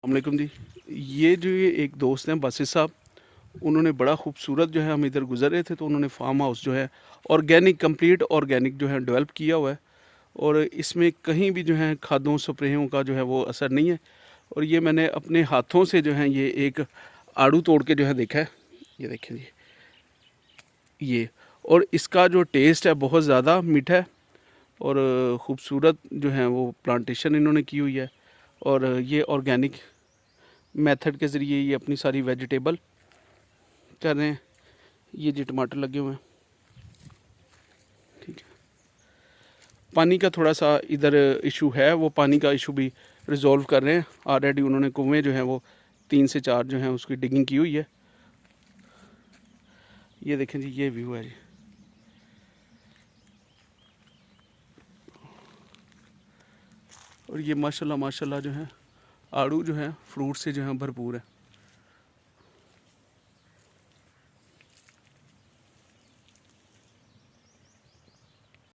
अस्सलामुअलैकुम जी। ये एक दोस्त हैं बासित साहब, उन्होंने बड़ा खूबसूरत जो है हम इधर गुज़र रहे थे तो उन्होंने फार्म हाउस जो है ऑर्गेनिक कंप्लीट ऑर्गेनिक जो है डेवलप किया हुआ है और इसमें कहीं भी जो है खादों स्प्रेयों का जो है वो असर नहीं है। और ये मैंने अपने हाथों से जो है ये एक आड़ू तोड़ के जो है देखा है, ये देखें जी ये। और इसका जो टेस्ट है बहुत ज़्यादा मीठा है और ख़ूबसूरत जो है वो प्लांटेशन इन्होंने की हुई है। और ये ऑर्गेनिक मेथड के ज़रिए ये अपनी सारी वेजिटेबल कर रहे हैं। ये जी टमाटर लगे हुए हैं, ठीक है। पानी का थोड़ा सा इधर इशू है, वो पानी का इशू भी रिजॉल्व कर रहे हैं। ऑलरेडी उन्होंने कुएँ जो हैं वो 3 से 4 जो हैं उसकी डिगिंग की हुई है। ये देखें जी, ये व्यू है जी। और ये माशाल्लाह माशाल्लाह जो है आड़ू जो है फ्रूट से जो है भरपूर है।